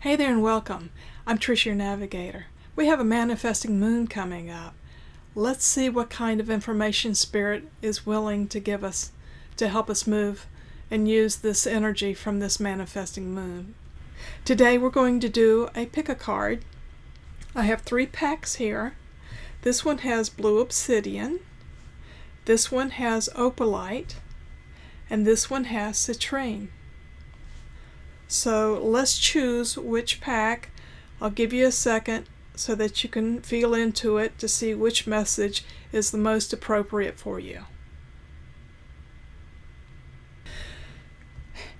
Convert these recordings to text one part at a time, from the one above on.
Hey there and welcome. I'm Trish, your navigator. We have a manifesting moon coming up. Let's see what kind of information Spirit is willing to give us to help us move and use this energy from this manifesting moon. Today we're going to do a pick a card. I have 3 packs here. This one has blue obsidian, this one has opalite, and this one has citrine. So let's choose which pack. I'll give you a second so that you can feel into it to see which message is the most appropriate for you.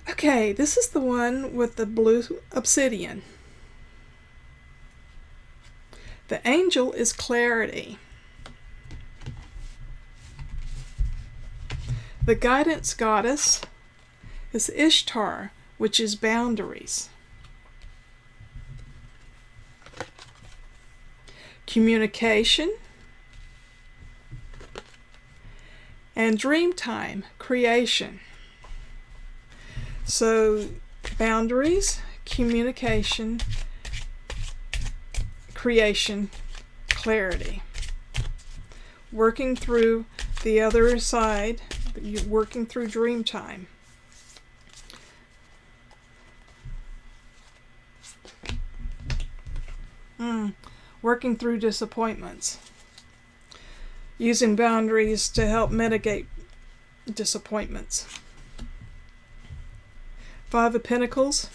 Okay, this is the one with the blue obsidian. The angel is clarity. The guidance goddess is Ishtar, which is boundaries. Communication. And dream time, creation. So boundaries, communication, creation, clarity. Working through the other side, you're working through dream time. Working through disappointments. Using boundaries to help mitigate disappointments. 5 of Pentacles.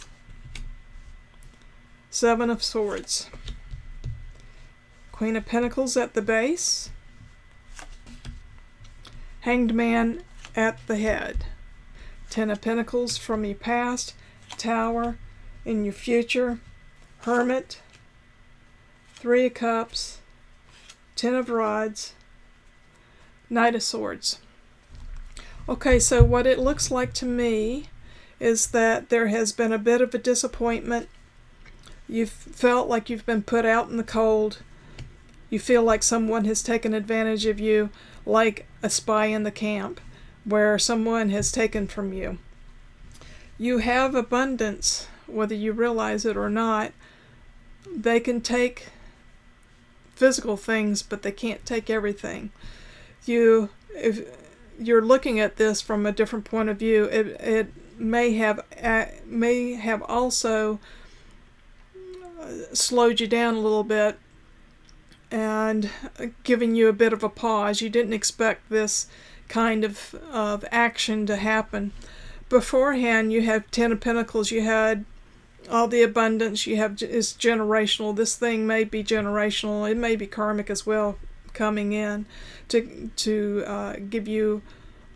7 of Swords. Queen of Pentacles at the base. Hanged Man at the head. 10 of Pentacles from your past. Tower in your future. Hermit. 3 of Cups, 10 of Rods, Knight of Swords. Okay, so what it looks like to me is that there has been a bit of a disappointment. You've felt like you've been put out in the cold. You feel like someone has taken advantage of you, like a spy in the camp, where someone has taken from you. You have abundance, whether you realize it or not. They can take physical things, but they can't take everything. If you're looking at this from a different point of view, it may have also slowed you down a little bit and giving you a bit of a pause. You didn't expect this kind of action to happen. Beforehand, you have 10 of Pentacles. You had all the abundance you have is generational. This thing may be generational. It may be karmic as well, coming in to give you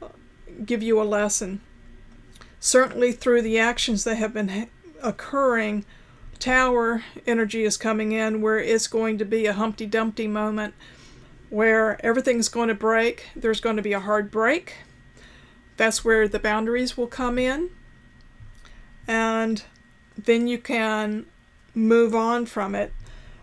a lesson. Certainly through the actions that have been occurring, Tower energy is coming in, where it's going to be a Humpty Dumpty moment where everything's going to break. There's going to be a hard break. That's where the boundaries will come in, and then you can move on from it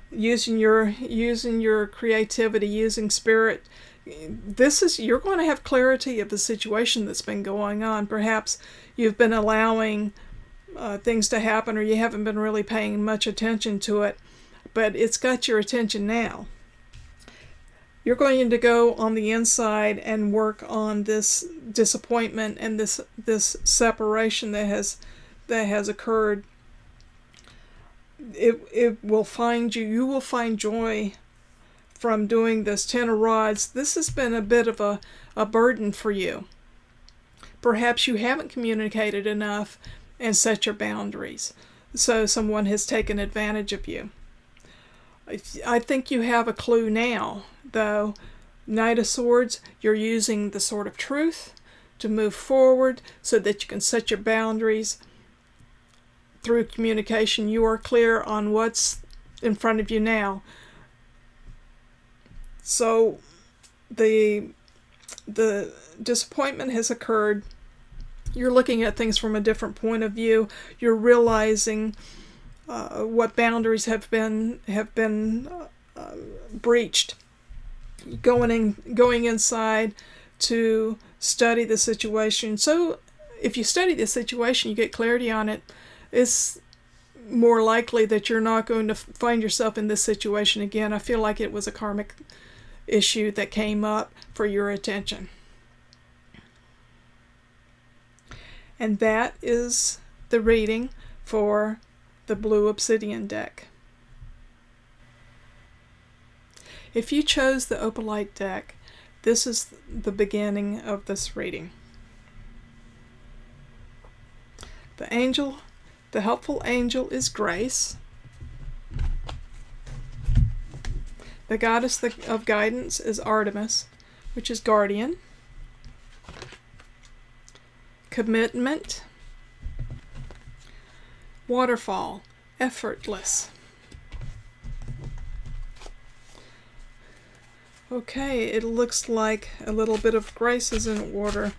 using your creativity, using spirit. You're going to have clarity of the situation that's been going on. Perhaps you've been allowing things to happen, or you haven't been really paying much attention to it, but it's got your attention now. You're going to go on the inside and work on this disappointment and this separation that has occurred. You will find joy from doing this. 10 of Rods. This has been a bit of a burden for you. Perhaps you haven't communicated enough and set your boundaries, so someone has taken advantage of you. I think you have a clue now, though. Knight of Swords, you're using the Sword of Truth to move forward so that you can set your boundaries. Through communication, you are clear on what's in front of you now. So the disappointment has occurred. You're looking at things from a different point of view. You're realizing what boundaries have been breached. Going inside to study the situation. So if you study the situation, you get clarity on it. more likely that you're not going to find yourself in this situation again. I feel like it was a karmic issue that came up for your attention. And that is the reading for the blue obsidian deck. If you chose the opalite deck, this is the beginning of this reading. The helpful angel is Grace. The goddess of guidance is Artemis, which is guardian. Commitment. Waterfall, effortless. Okay, it looks like a little bit of grace is in order.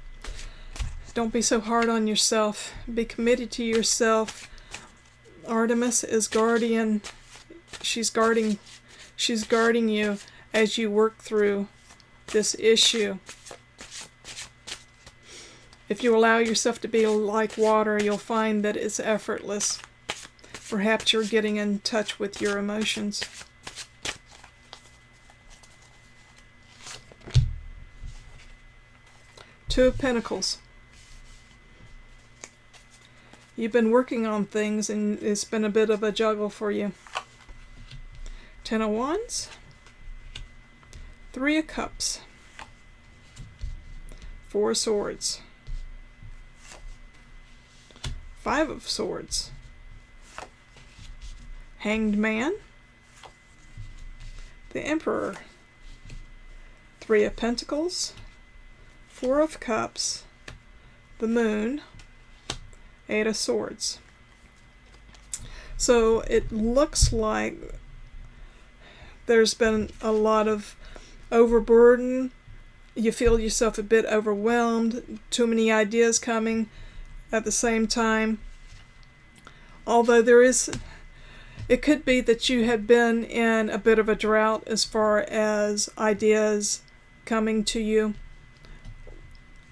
Don't be so hard on yourself. Be committed to yourself. Artemis is guardian. She's guarding you as you work through this issue. If you allow yourself to be like water, you'll find that it's effortless. Perhaps you're getting in touch with your emotions. Two of Pentacles. You've been working on things and it's been a bit of a juggle for you. Ten of Wands. Three of Cups. Four of Swords. Five of Swords. Hanged Man. The Emperor. Three of Pentacles. Four of Cups. The Moon. Eight of Swords. So it looks like there's been a lot of overburden. You feel yourself a bit overwhelmed. Too many ideas coming at the same time. Although it could be that you have been in a bit of a drought as far as ideas coming to you.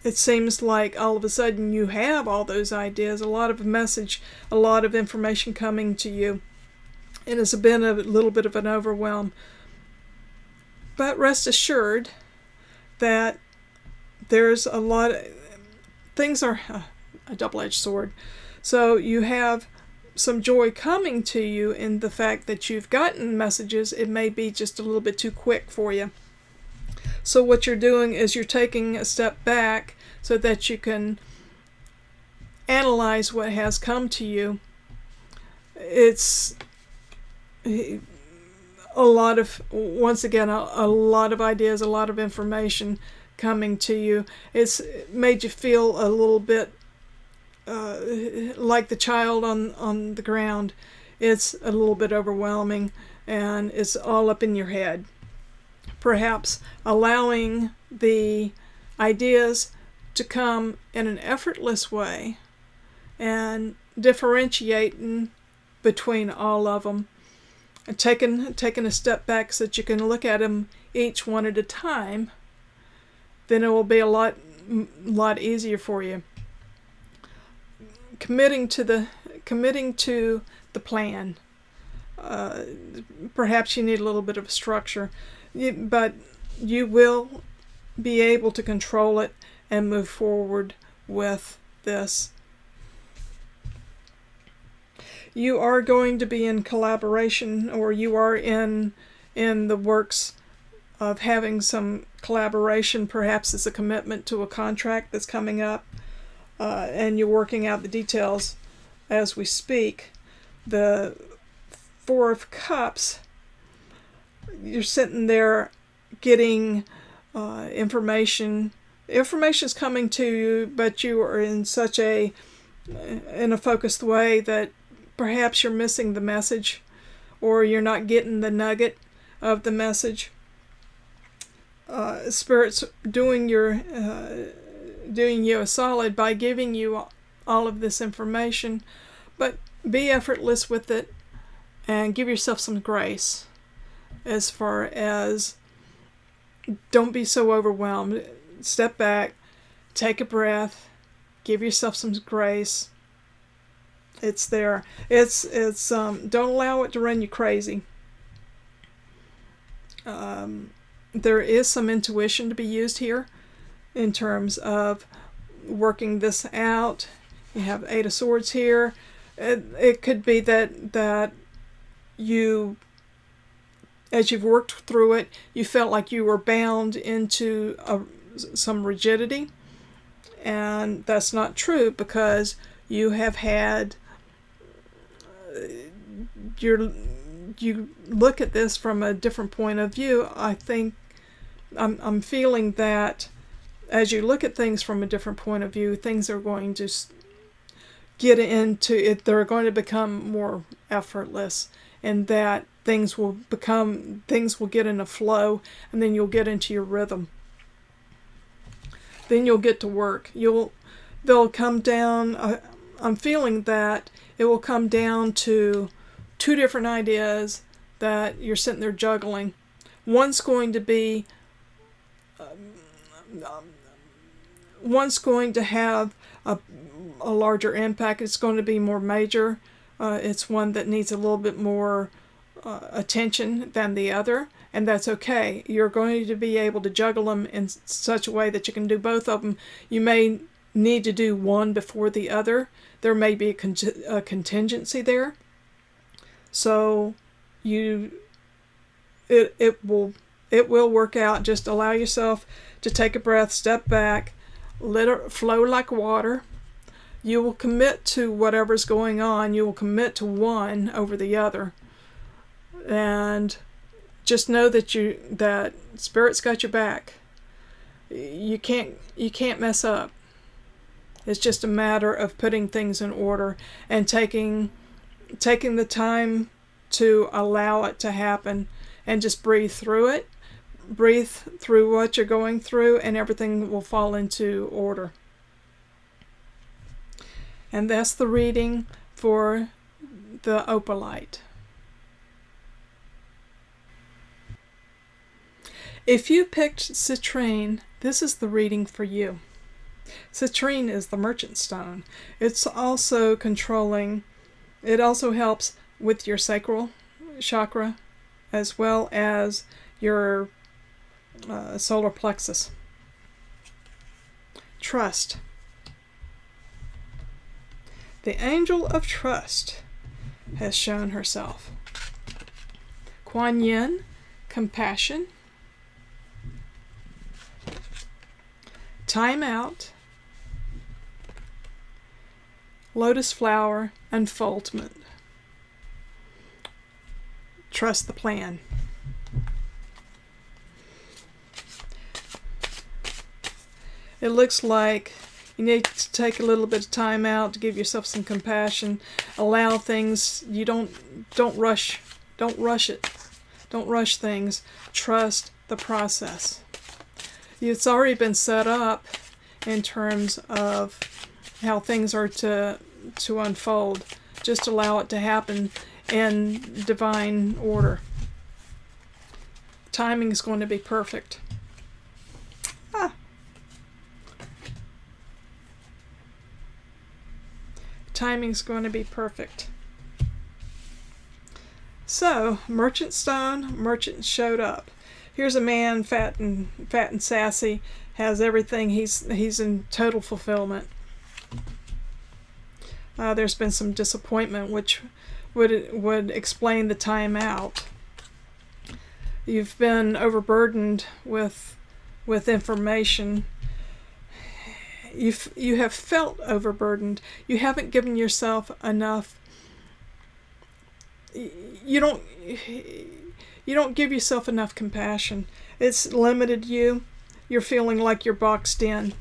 It seems like all of a sudden you have all those ideas, a lot of information coming to you. And it's been a little bit of an overwhelm. But rest assured that there's a lot of things are a double-edged sword. So you have some joy coming to you in the fact that you've gotten messages. It may be just a little bit too quick for you. So what you're doing is you're taking a step back so that you can analyze what has come to you. It's a lot of, once again, a lot of ideas, a lot of information coming to you. It's made you feel a little bit like the child on the ground. It's a little bit overwhelming and it's all up in your head. Perhaps allowing the ideas to come in an effortless way and differentiating between all of them, and taking a step back so that you can look at them each one at a time, then it will be a lot easier for you. Committing to the plan. Perhaps you need a little bit of structure, but you will be able to control it and move forward with this. You are going to be in collaboration, or you are in the works of having some collaboration. Perhaps it's a commitment to a contract that's coming up, and you're working out the details as we speak. The Four of Cups, you're sitting there getting information. Information is coming to you, but you are in a focused way that perhaps you're missing the message, or you're not getting the nugget of the message. Spirit's doing you a solid by giving you all of this information, but be effortless with it and give yourself some grace as far as don't be so overwhelmed. Step back, take a breath, give yourself some grace, It's there. It's don't allow it to run you crazy. There is some intuition to be used here in terms of working this out. You have Eight of Swords here. It could be that you, as you've worked through it, you felt like you were bound into some rigidity, and that's not true, because you have had you look at this from a different point of view. I think I'm feeling that as you look at things from a different point of view, things are going to get into it. They're going to become more effortless, and that things will get in a flow, and then you'll get into your rhythm. Then you'll get to work. They'll come down. I'm feeling that it will come down to two different ideas that you're sitting there juggling. One's going to be, one's going to have a larger impact. It's going to be more major. It's one that needs a little bit more attention than the other, and that's okay. You're going to be able to juggle them in such a way that you can do both of them. You may need to do one before the other. There may be a contingency there. So it will work out. Just allow yourself to take a breath, step back, let it flow like water. You will commit to whatever's going on. You will commit to one over the other. And just know that Spirit's got your back. You can't mess up. It's just a matter of putting things in order and taking the time to allow it to happen, and just breathe through it. Breathe through what you're going through, and everything will fall into order. And that's the reading for the opalite. If you picked citrine, this is the reading for you. Citrine is the merchant stone. It's also controlling, it also helps with your sacral chakra, as well as your solar plexus. Trust. The angel of trust has shown herself. Kuan Yin, compassion. Time out. Lotus flower, unfoldment. Trust the plan. It looks like you need to take a little bit of time out to give yourself some compassion. Allow things. You don't rush. Don't rush it. Don't rush things. Trust the process. It's already been set up in terms of how things are to unfold. Just allow it to happen in divine order. Timing is going to be perfect. Timing's going to be perfect. So, merchant stone, merchant showed up. Here's a man, fat and sassy, has everything. He's in total fulfillment. There's been some disappointment, which would explain the time out. You've been overburdened with information. You have felt overburdened. You haven't given yourself enough. You don't give yourself enough compassion. It's limited you. You're feeling like you're boxed in.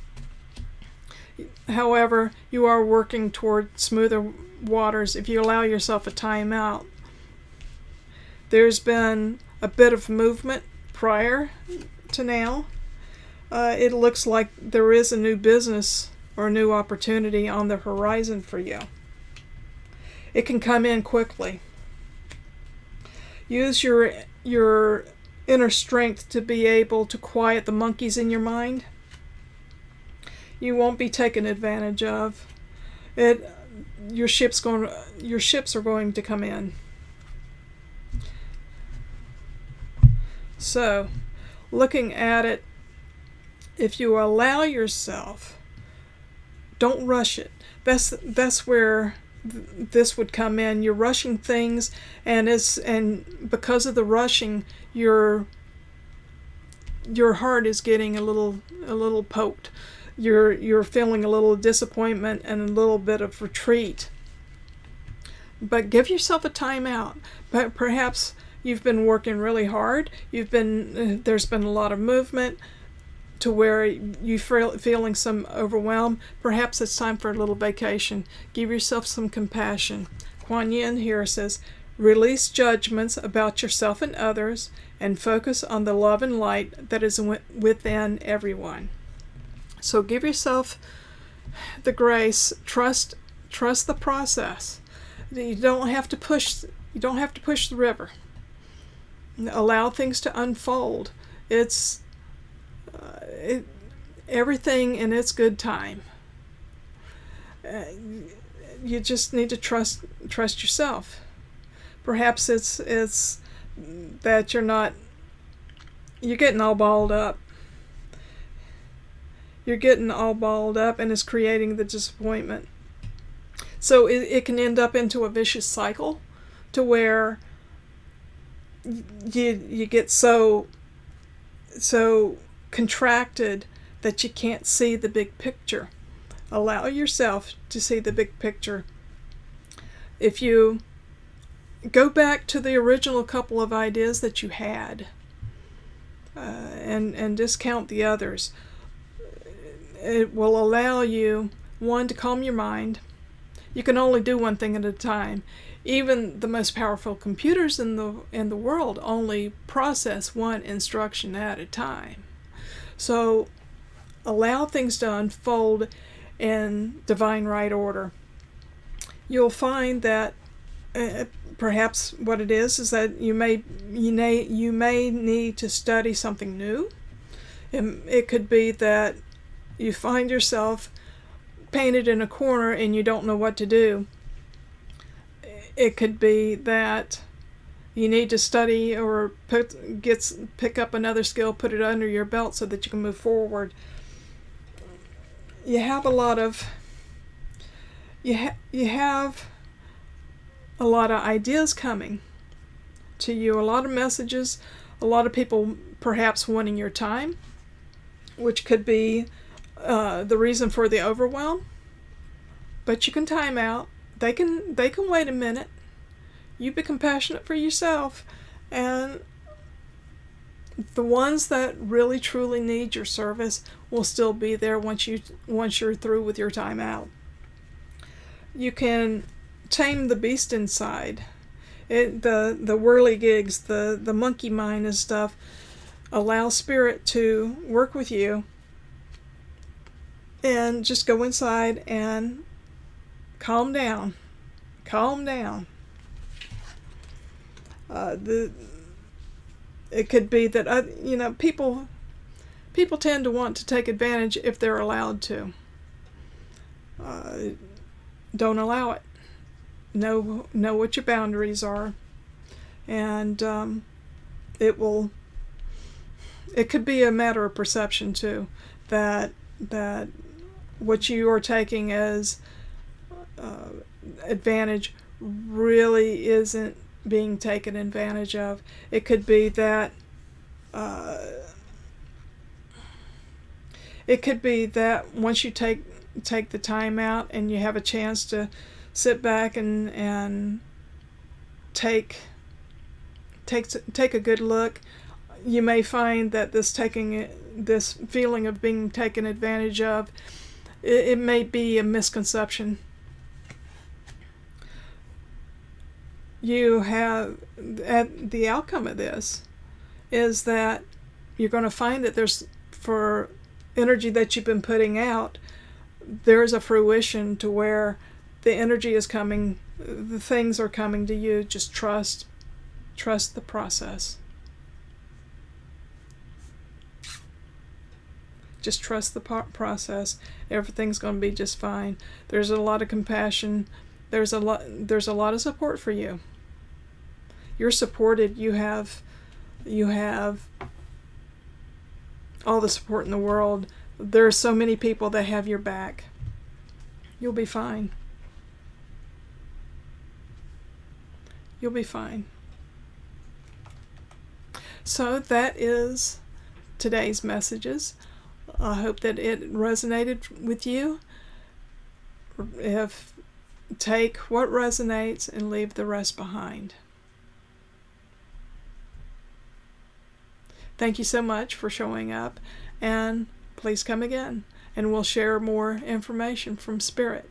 However, you are working toward smoother waters if you allow yourself a time out. There's been a bit of movement prior to now. It looks like there is a new business or a new opportunity on the horizon for you. It can come in quickly. Use your inner strength to be able to quiet the monkeys in your mind. You won't be taken advantage of. your ships are going to come in. So, looking at it, if you allow yourself, don't rush it. That's where this would come in. You're rushing things, and because of the rushing, your heart is getting a little poked. You're feeling a little disappointment and a little bit of retreat. But give yourself a timeout. But perhaps you've been working really hard. There's been a lot of movement to where you're feeling some overwhelm. Perhaps it's time for a little vacation. Give yourself some compassion. Kuan Yin here says, release judgments about yourself and others, and focus on the love and light that is within everyone. So give yourself the grace. Trust the process. You don't have to push the river. Allow things to unfold. It's everything in its good time. You just need to trust yourself. Perhaps it's that you're getting all balled up. You're getting all balled up, and it's creating the disappointment. So it can end up into a vicious cycle, to where you get so contracted that you can't see the big picture. Allow yourself to see the big picture. If you go back to the original couple of ideas that you had, and discount the others, it will allow you, one, to calm your mind. You can only do one thing at a time. Even the most powerful computers in the world only process one instruction at a time. So allow things to unfold in divine right order. You'll find that perhaps what it is that you may need to study something new. It could be that you find yourself painted in a corner and you don't know what to do. It could be that you need to study or pick up another skill, put it under your belt so that you can move forward. You have a lot of ideas coming to you, a lot of messages, a lot of people perhaps wanting your time, which could be the reason for the overwhelm. But you can time out. They can wait a minute. You be compassionate for yourself, and the ones that really truly need your service will still be there once you're through with your time out. You can tame the beast inside. The whirligigs, the monkey mind and stuff. Allow spirit to work with you, and just go inside and calm down. Calm down. It could be that people tend to want to take advantage if they're allowed to. Don't allow it. Know what your boundaries are, and it could be a matter of perception too, that what you are taking as advantage really isn't being taken advantage of. It could be that once you take the time out and you have a chance to sit back and take a good look, you may find that this feeling of being taken advantage of, it may be a misconception. You have, the outcome of this is that you're going to find that for energy that you've been putting out, there's a fruition to where the energy is coming, the things are coming to you. Just trust the process. Just trust the process. Everything's going to be just fine. There's a lot of compassion. There's a lot of support for you. You're supported. You have all the support in the world. There are so many people that have your back. You'll be fine. You'll be fine. So that is today's messages. I hope that it resonated with you. Take what resonates and leave the rest behind. Thank you so much for showing up, and please come again, and we'll share more information from Spirit.